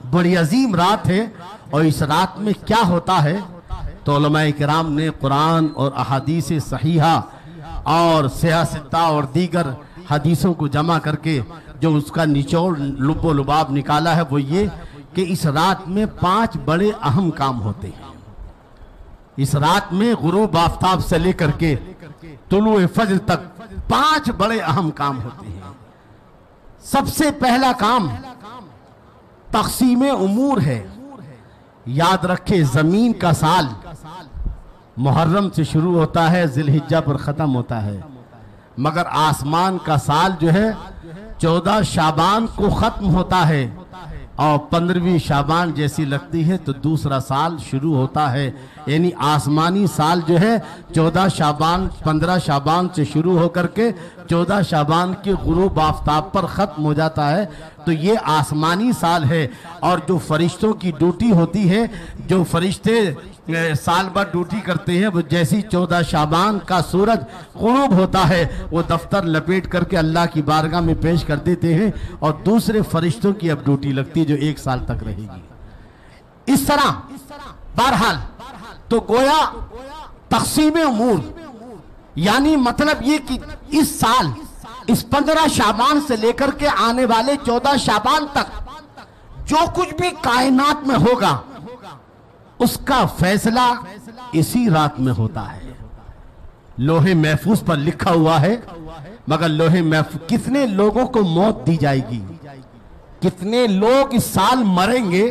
बड़ी अजीम रात है। और इस रात में क्या होता है तो उलमाए किराम ने कुरान और अहादीस सहीहा और सियासता और दीगर हदीसों को जमा करके जो उसका निचोड़ लुब्बो लुबाब निकाला है वो ये कि इस रात में 5 बड़े अहम काम होते हैं। इस रात में गुरूब आफताब से लेकर के तुलुए फज्र तक 5 बड़े अहम काम होते हैं। सबसे पहला काम तक़सीम उमूर है। याद रखे, जमीन का साल मुहर्रम से शुरू होता है, जिलहिज्जा पर ख़त्म होता है, मगर आसमान का साल जो है 14 शाबान को ख़त्म होता है और 15वीं शाबान जैसी लगती है तो दूसरा साल शुरू होता है। यानी आसमानी साल जो है 14 शाबान 15 शाबान से शुरू होकर के 14 शाबान के गुरूब आफताब पर ख़त्म हो जाता है। तो ये आसमानी साल है। और जो फरिश्तों की ड्यूटी होती है, जो फरिश्ते साल भर ड्यूटी करते हैं, वो जैसी 14 शाबान का सूरज गुरूब होता है वो दफ्तर लपेट करके अल्लाह की बारगाह में पेश कर देते हैं और दूसरे फरिश्तों की अब ड्यूटी लगती है जो 1 साल तक रहेगी। इस तरह बहरहाल तो गोया तक़सीम उमूर, यानी मतलब ये कि इस साल इस 15 शाबान से लेकर के आने वाले 14 शाबान तक जो कुछ भी कायनात में होगा उसका फैसला इसी रात में होता है। लोहे महफूज पर लिखा हुआ है, मगर लोहे महफूज कितने लोगों को मौत दी जाएगी, कितने लोग इस साल मरेंगे,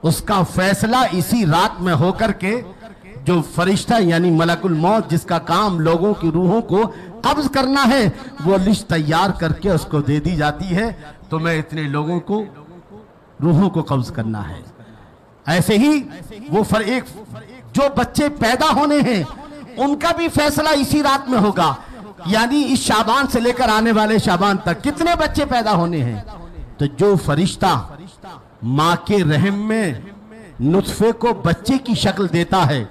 उसका फैसला इसी रात में होकर के जो फरिश्ता यानी मलकुल मौत जिसका काम लोगों की रूहों को कब्ज करना है वो लिस्ट तैयार करके उसको दे दी जाती है। तुम्हें इतने लोगों को रूहों को कब्ज करना है। ऐसे ही वो एक जो बच्चे पैदा होने हैं उनका भी फैसला इसी रात में होगा। यानी इस शाबान से लेकर आने वाले शाबान तक कितने बच्चे पैदा होने हैं। तो जो फरिश्ता माँ के रहम में नुत्फे को बच्चे की शक्ल देता है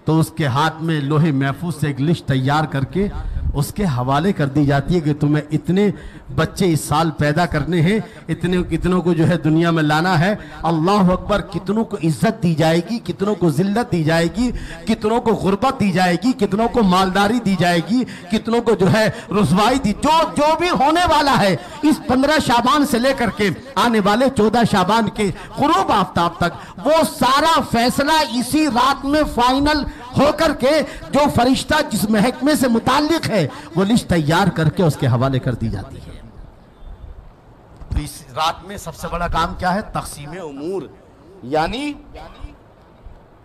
तो उसके हाथ में लोहे महफूज से एक लिस्ट तैयार करके उसके हवाले कर दी जाती है कि तुम्हें इतने बच्चे इस साल पैदा करने हैं, इतने कितनों को जो है दुनिया में लाना है। अल्लाह अकबर, कितनों को इज्जत दी जाएगी, कितनों को जिल्लत दी जाएगी, कितनों को गुर्बत दी जाएगी, कितनों को मालदारी दी जाएगी, कितनों को जो है रुसवाई दी, जो भी होने वाला है इस 15 शाबान से लेकर के आने वाले 14 शाबान के गुरूब आफताब तक, वो सारा फैसला इसी रात में फाइनल होकर के जो फरिश्ता जिस महकमे से मुताल्लिक है वो लिस्ट तैयार करके उसके हवाले कर दी जाती है। तो इस रात में सबसे बड़ा काम क्या है? तक़सीम उमूर, यानी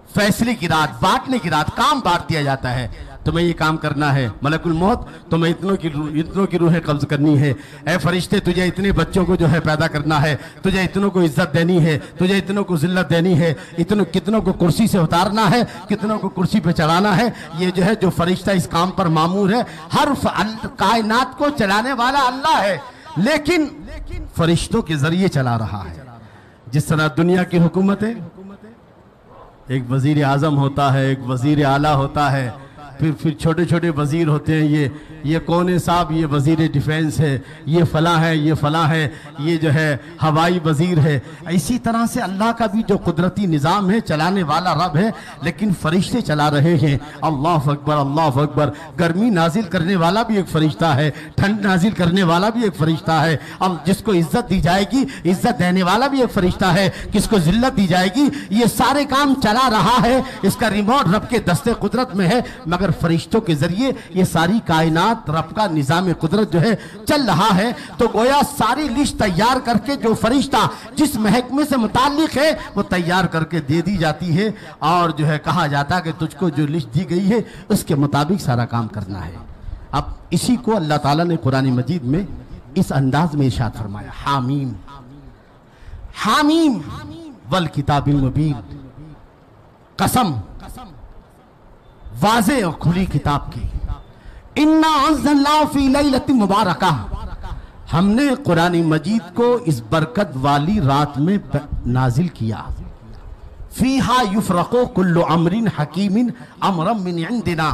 फैसले की रात, बांटने की रात। काम बांट दिया जाता है, तुम्हें ये काम करना है मलकुल मौत, तुम्हें इतनों की रूहें कब्ज करनी है। ऐ फरिश्ते, तुझे इतने बच्चों को जो है पैदा करना है, तुझे इतनों को इज्जत देनी है, तुझे इतनों को जिल्लत देनी है, कितनों को कुर्सी से उतारना है, कितनों को कुर्सी पे चढ़ाना है। ये जो है जो फरिश्ता इस काम पर मामूर है, हर कायनात को चलाने वाला अल्लाह है, लेकिन फरिश्तों के जरिए चला रहा है। जिस तरह दुनिया की हुकूमत है, एक वजीर आजम होता है, एक वजीर आला होता है, फिर छोटे छोटे वजीर होते हैं। ये कौन है साहब? ये वजीर डिफेंस है, ये फला है, ये फला है, ये जो है हवाई वजीर है। इसी तरह से अल्लाह का भी जो कुदरती निज़ाम है, चलाने वाला रब है, लेकिन फरिश्ते चला रहे हैं। अल्लाह अकबर, अल्लाह अकबर। गर्मी नाजिल करने वाला भी एक फरिश्ता है, ठंड नाजिल करने वाला भी एक फरिश्ता है। अब जिसको इज्जत दी जाएगी, इज्जत देने वाला भी एक फरिश्ता है, किसको जिल्लत दी जाएगी, ये सारे काम चला रहा है। इसका रिमोट रब के दस्ते कुदरत में है, मगर फरिश्तों के जरिए ये सारी कायनात रब का निजाम कुदरत जो है चल रहा है। तो गोया सारी लिस्ट तैयार करके जो फरिश्ता जिस महकमे से मुताल्लिक है वो तैयार करके दे दी जाती है और जो है कहा जाता है कि तुझको जो लिस्ट दी गई है उसके मुताबिक सारा काम करना है। अब इसी को अल्लाह ताला ने कुरान मजीद में इस अंदाज में इरशाद फरमाया, हामीम हामीम वल किताबिल मुबीन, कसम वाज़े और खुली किताब की। इन्ना अंज़लनाहु फी लैलतिन मुबारका, हमने कुरान मजीद को इस बरकत वाली रात में नाजिल किया। फीहा युफ़रक़ु कुल्लु अमरिन हकीमिन अमरम मिन इंदिना,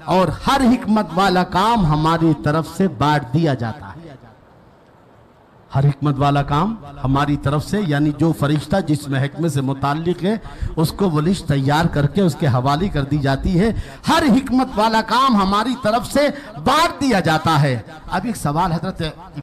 और हर हिकमत वाला काम हमारी तरफ से बांट दिया जाता है। हर हिकमत वाला काम हमारी तरफ से, यानी जो फरिश्ता जिस महकमे से मुताल्लिक है उसको वो लिस्ट तैयार करके उसके हवाले कर दी जाती है। हर हिकमत वाला काम हमारी तरफ से बांट दिया जाता है। अब एक सवाल हजरत